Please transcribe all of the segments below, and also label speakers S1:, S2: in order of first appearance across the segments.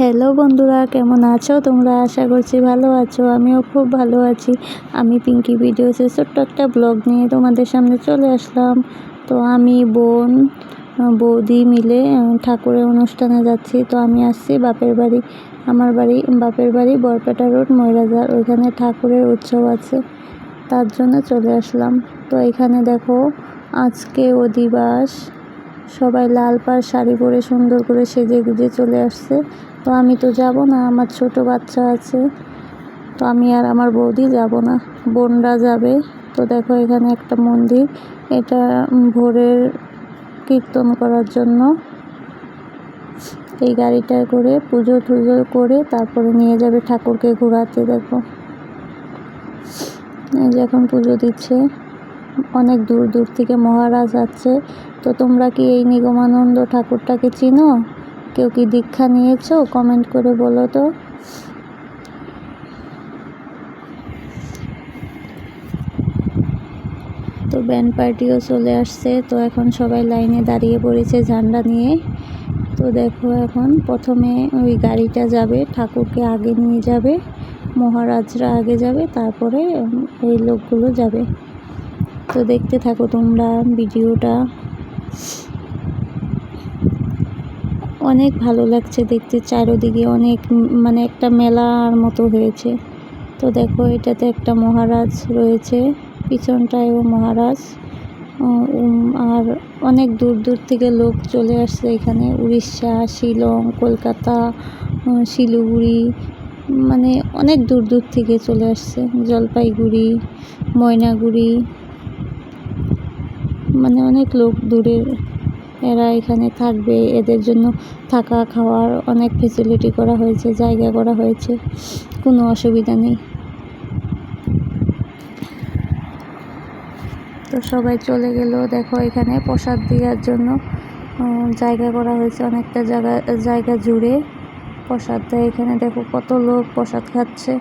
S1: Hello বন্ধুরা, কেমন আছো তোমরা? আশা করছি ভালো আছো। আমিও খুব ভালো আছি। আমি পিঙ্কি ভিডিওসে ছোট্ট একটা ব্লগ নিয়ে তোমাদের সামনে চলে আসলাম। তো আমি বোন বৌদি মিলে ঠাকুরের অনুষ্ঠানে যাচ্ছি। তো আমি আসছি বাপের বাড়ি। আমার বাপের বাড়ি বরপেটা রোড, ময়রাজার। ওইখানে ঠাকুরের উৎসব আছে, তার জন্য চলে আসলাম। তো এখানে দেখো, আজকে অধিবাস। সবাই লাল পাড় শাড়ি পরে সুন্দর করে সেজে গুজে চলে আসছে। তো আমি তো যাব না, আমার ছোট বাচ্চা আছে। তো আমি আর আমার বৌদি যাব না, বোনরা যাবে। তো দেখো, এখানে একটা মন্দির, এটা ভোরের কীর্তন করার জন্য এই গাড়িটায় করে পুজো টুজো করে তারপরে নিয়ে যাবে ঠাকুরকে ঘোরাতে। দেখো, এই যে এখন পুজো দিচ্ছে, অনেক দূর দূর থেকে মহারাজ আছে। তো তোমরা কি এই নিগমানন্দ ঠাকুরটাকে চিনো? কেউ কি দীক্ষা নিয়েছো? কমেন্ট করে বলো তো। তো ব্যান্ড পার্টিও চলে আসছে। তো এখন সবাই লাইনে দাঁড়িয়ে পড়েছে ঝান্ডা নিয়ে। তো দেখো, এখন প্রথমে ওই গাড়িটা যাবে, ঠাকুরকে আগে নিয়ে যাবে, মহারাজরা আগে যাবে, তারপরে এই লোকগুলো যাবে। তো দেখতে থাকো তোমরা ভিডিওটা। অনেক ভালো লাগছে দেখতে, চারিদিকে অনেক মানে একটা মেলার মতো হয়েছে। তো দেখো, এটাতে একটা মহারাজ রয়েছে, পিছনটায়ও মহারাজ। আর অনেক দূর দূর থেকে লোক চলে আসছে এখানে, উড়িষ্যা, শিলং, কলকাতা, শিলিগুড়ি, মানে অনেক দূর দূর থেকে চলে আসছে, জলপাইগুড়ি, ময়নাগুড়ি, মানে অনেক লোক দূরের। এরা এখানে থাকবে, এদের জন্য থাকা খাওয়ার অনেক ফেসিলিটি করা হয়েছে, জায়গা করা হয়েছে, কোনো অসুবিধা নেই। তো সবাই চলে গেল। দেখো, এখানে প্রসাদ দেওয়ার জন্য জায়গা করা হয়েছে, অনেকটা জায়গা জুড়ে প্রসাদ দেয়। এখানে দেখো কত লোক প্রসাদ খাচ্ছে।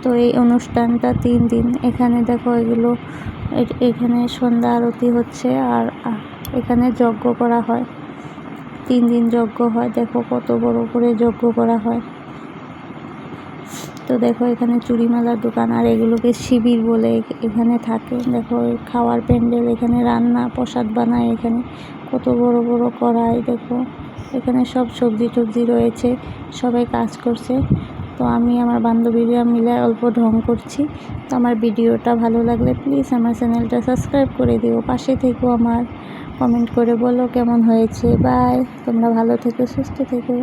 S1: তো এই অনুষ্ঠানটা 3 দিন। এখানে দেখো, এখানে সন্ধ্যা আরতি হচ্ছে, আর এখানে যজ্ঞ করা হয়, 3 দিন যজ্ঞ হয়। দেখো কত বড় করে যজ্ঞ করা হয়। তো দেখো, এখানে চুড়িমালার দোকান, আর এগুলোকে শিবির বলে এখানে থাকে। দেখো, খাওয়ার প্যান্ডেল, এখানে রান্না প্রসাদ বানায়, এখানে কত বড় বড় কড়াই। দেখো, এখানে সব সবজি টবজি রয়েছে, সবাই কাজ করছে। তো আমি আমার বান্ধবীরা মিলে অল্প ঢং করছি। তো আমার ভিডিওটা ভালো লাগলে প্লিজ আমার চ্যানেলটা সাবস্ক্রাইব করে দিও, পাশে থেকো আমার, কমেন্ট করে বলো কেমন হয়েছে। বাই, তোমরা ভালো থেকো, সুস্থ থেকো।